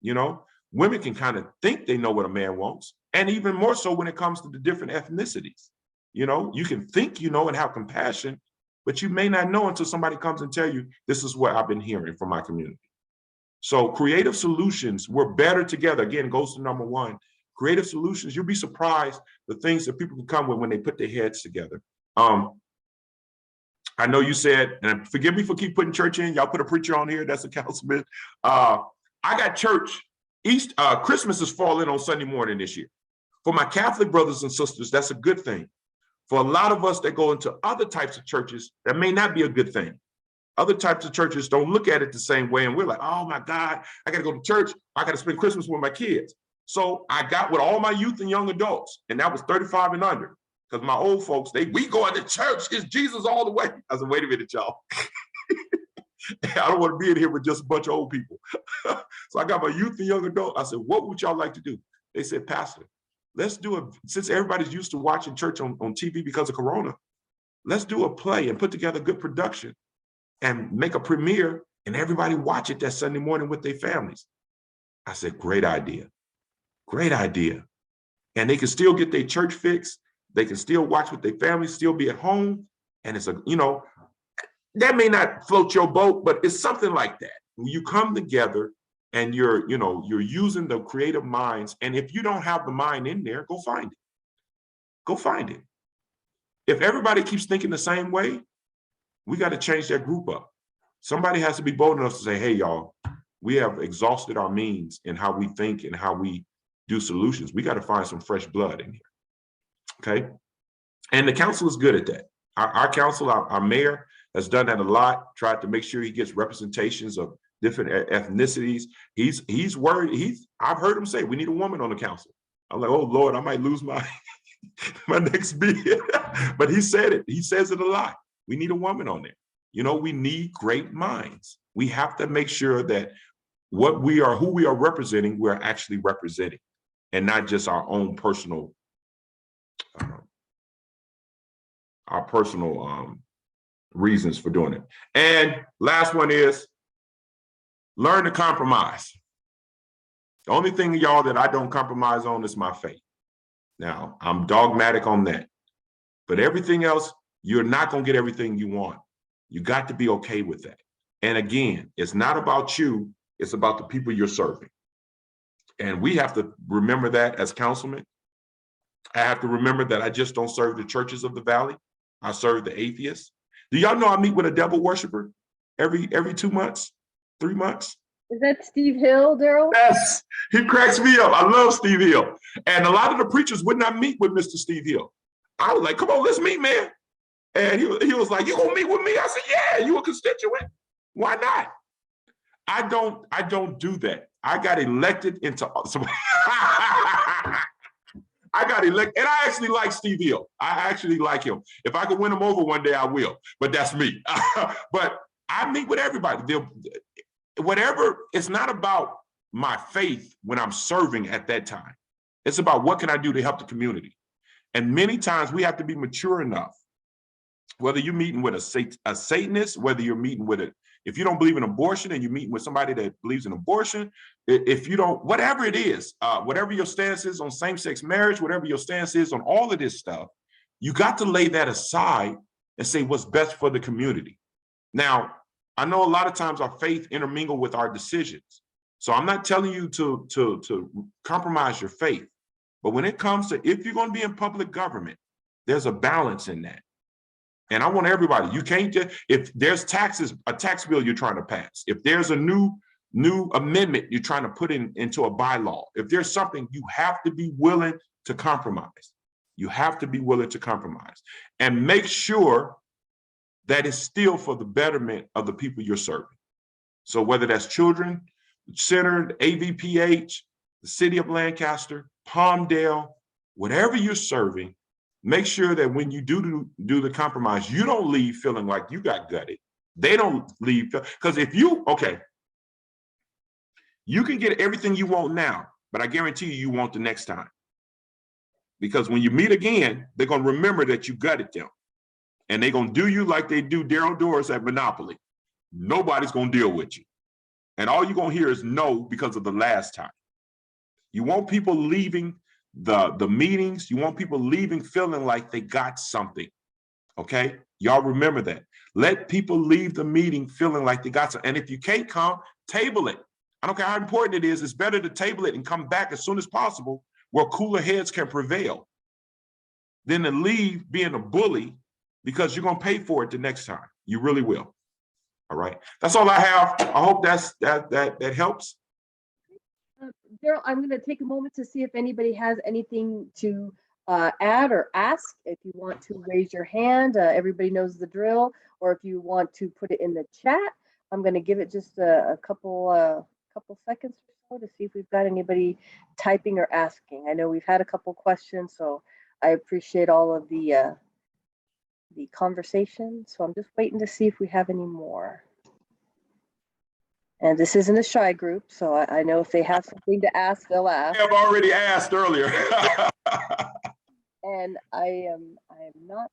You know, women can kind of think they know what a man wants. And even more so when it comes to the different ethnicities. You know, you can think you know and have compassion, but you may not know until somebody comes and tell you, this is what I've been hearing from my community. So creative solutions, we're better together. Again, goes to number 1. Creative solutions, you'll be surprised the things that people can come with when they put their heads together. I know you said, and forgive me for keep putting church in, y'all put a preacher on here, that's a councilman. I got church, Christmas is falling on Sunday morning this year. For my Catholic brothers and sisters, that's a good thing. For a lot of us that go into other types of churches, that may not be a good thing. Other types of churches don't look at it the same way, and we're like, oh my God, I gotta go to church, I gotta spend Christmas with my kids. So I got with all my youth and young adults, and that was 35 and under, because my old folks, we going to church, it's Jesus all the way. I said, wait a minute, y'all. I don't want to be in here with just a bunch of old people. So I got my youth and young adult. I said, what would y'all like to do? They said, Pastor, let's do a, since everybody's used to watching church on TV because of Corona, let's do a play and put together a good production and make a premiere and everybody watch it that Sunday morning with their families. I said, great idea. Great idea. And they can still get their church fix. They can still watch with their families, still be at home. And it's a, you know, that may not float your boat, but it's something like that. When you come together and you're, you know, you're using the creative minds. And if you don't have the mind in there, go find it. Go find it. If everybody keeps thinking the same way, we got to change that group up. Somebody has to be bold enough to say, hey, y'all, we have exhausted our means in how we think and how we do solutions. We got to find some fresh blood in here. Okay. And the council is good at that. Our council, our mayor has done that a lot, tried to make sure he gets representations of different ethnicities. He's worried. I've heard him say, we need a woman on the council. I'm like, oh Lord, I might lose my, my next bid. But he said it. He says it a lot. We need a woman on there. You know, we need great minds. We have to make sure that what we are, who we are representing, we're actually representing, and not just our own personal, reasons for doing it. And last one is learn to compromise. The only thing, y'all, that I don't compromise on is my faith. Now, I'm dogmatic on that. But everything else, you're not going to get everything you want. You got to be okay with that. And again, it's not about you, it's about the people you're serving. And we have to remember that as councilmen. I have to remember that I just don't serve the churches of the valley. I serve the atheists. Do y'all know I meet with a devil worshiper every 2 months, 3 months? Is that Steve Hill, Darrell? Yes, he cracks me up. I love Steve Hill. And a lot of the preachers would not meet with Mr. Steve Hill. I was like, come on, let's meet, man. And he was like, you gonna meet with me? I said, yeah, you a constituent. Why not? I don't do that. I got elected into I got elected, and I actually like Steve Hill. I actually like him. If I could win him over one day, I will, but that's me. But I meet with everybody. Whatever, it's not about my faith when I'm serving at that time. It's about what can I do to help the community? And many times we have to be mature enough, whether you're meeting with a Satanist, whether you're meeting with if you don't believe in abortion and you're meeting with somebody that believes in abortion, if you don't, whatever it is, whatever your stance is on same-sex marriage, whatever your stance is on all of this stuff, you got to lay that aside and say what's best for the community. Now, I know a lot of times our faith intermingle with our decisions. So I'm not telling you to compromise your faith. But when it comes to, if you're going to be in public government, there's a balance in that. And I want everybody, you can't just, if there's taxes, a tax bill you're trying to pass, if there's a new amendment you're trying to put into a bylaw, if there's something, you have to be willing to compromise. You have to be willing to compromise and make sure that it's still for the betterment of the people you're serving. So whether that's children, centered, AVPH, the city of Lancaster, Palmdale, whatever you're serving, make sure that when you do the compromise, you don't leave feeling like you got gutted. They don't leave, because if you, okay, you can get everything you want now, but I guarantee you want the next time. Because when you meet again, they're going to remember that you gutted them. And they're going to do you like they do Darrell Dorris at Monopoly. Nobody's going to deal with you. And all you're going to hear is no because of the last time. You want people leaving the meetings. You want people leaving feeling like they got something. Okay? Y'all remember that. Let people leave the meeting feeling like they got something. And if you can't come, table it. I don't care how important it is. It's better to table it and come back as soon as possible where cooler heads can prevail than to leave being a bully because you're going to pay for it the next time. You really will. All right. That's all I have. I hope that helps. Daryl, I'm going to take a moment to see if anybody has anything to add or ask. If you want to raise your hand, everybody knows the drill, or if you want to put it in the chat. I'm going to give it just a couple seconds or so to see if we've got anybody typing or asking. I know we've had a couple questions, so I appreciate all of the conversation. So I'm just waiting to see if we have any more. And this isn't a shy group, so I know if they have something to ask, they'll ask. I have already asked earlier. And I'm not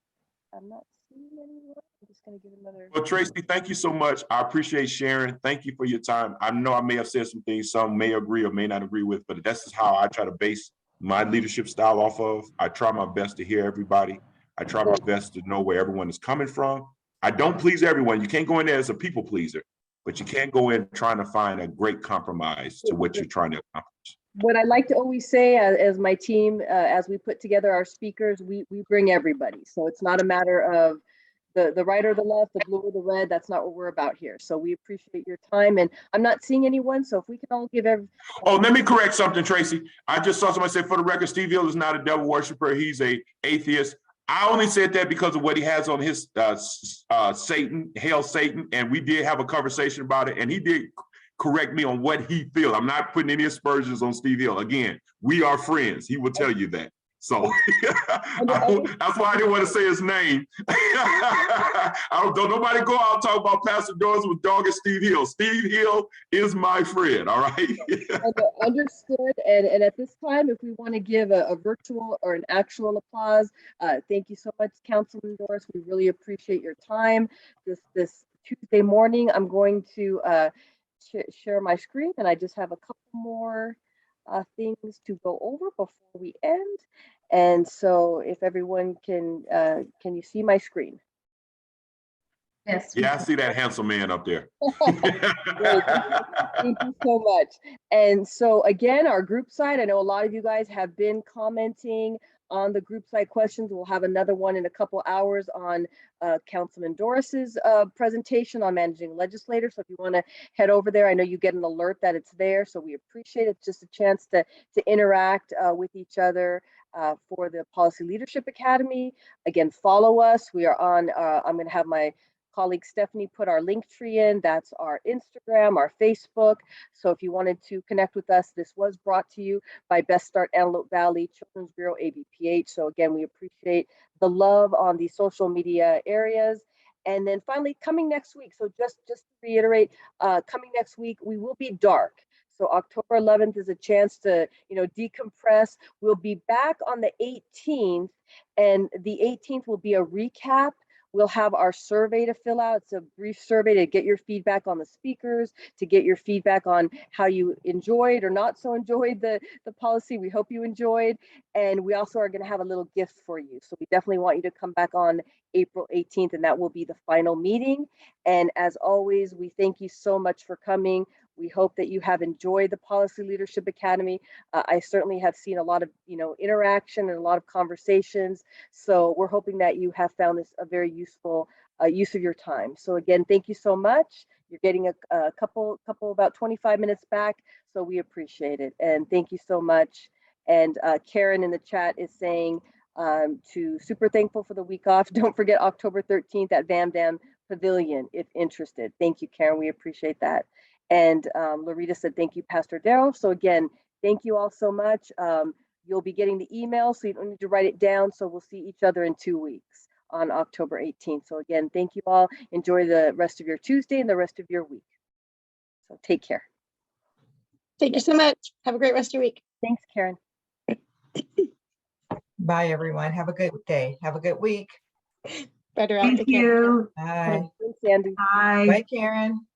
seeing anyone. I'm just gonna give another. Well, Tracy, thank you so much. I appreciate sharing. Thank you for your time. I know I may have said some things some may agree or may not agree with, but this is how I try to base my leadership style off of. I try my best to hear everybody. I try my best to know where everyone is coming from. I don't please everyone. You can't go in there as a people pleaser, but you can't go in trying to find a great compromise to what you're trying to accomplish. What I like to always say as my team, as we put together our speakers, we bring everybody. So it's not a matter of the right or the left, the blue or the red. That's not what we're about here. So we appreciate your time. And I'm not seeing anyone. So if we can all give Oh, let me correct something, Tracy. I just saw somebody say, for the record, Steve Hill is not a devil worshiper. He's an atheist. I only said that because of what he has on his Satan, Hail Satan. And we did have a conversation about it. And he did correct me on what he feels. I'm not putting any aspersions on Steve Hill. Again, we are friends. He will tell you that. So that's why I didn't want to say his name. Don't nobody go out and talk about Pastor Dorris with dog and Steve Hill. Steve Hill is my friend, all right? Understood. And at this time, if we want to give a virtual or an actual applause, thank you so much, Councilman Dorris. We really appreciate your time. This Tuesday morning, I'm going to share my screen, and I just have a couple more things to go over before we end. And so if everyone can you see my screen? Yes. Yeah, I see that handsome man up there. Great. Thank you so much. And so again, our group site, I know a lot of you guys have been commenting on the group site questions. We'll have another one in a couple hours on Councilman Dorris's presentation on managing legislators. So if you want to head over there, I know you get an alert that it's there. So we appreciate it. It's just a chance to interact with each other for the Policy Leadership Academy. Again, follow us. We are on, I'm going to have my colleague Stephanie put our link tree in. That's our Instagram, our Facebook. So if you wanted to connect with us, this was brought to you by Best Start Antelope Valley Children's Bureau, AVPH. So again, we appreciate the love on the social media areas. And then finally, coming next week. So just to reiterate, coming next week, we will be dark. So October 11th is a chance to, decompress. We'll be back on the 18th, and the 18th will be a recap. We'll have our survey to fill out. It's a brief survey to get your feedback on the speakers, to get your feedback on how you enjoyed or not so enjoyed the policy. We hope you enjoyed. And we also are going to have a little gift for you. So we definitely want you to come back on April 18th, and that will be the final meeting. And as always, we thank you so much for coming. We hope that you have enjoyed the Policy Leadership Academy. I certainly have seen a lot of, interaction and a lot of conversations. So we're hoping that you have found this a very useful use of your time. So again, thank you so much. You're getting a couple about 25 minutes back. So we appreciate it. And thank you so much. And Karen in the chat is saying to super thankful for the week off. Don't forget October 13th at Vam Dam Pavilion if interested. Thank you, Karen. We appreciate that. And Larita said, thank you, Pastor Darrell. So again, thank you all so much. You'll be getting the email, so you don't need to write it down. So we'll see each other in 2 weeks on October 18th. So again, thank you all. Enjoy the rest of your Tuesday and the rest of your week. So take care. Thank you so much. Have a great rest of your week. Thanks, Karen. Bye, everyone. Have a good day. Have a good week. Better out. Thank Take care. you. Bye. Thanks, Sandy. Bye. Bye, Karen.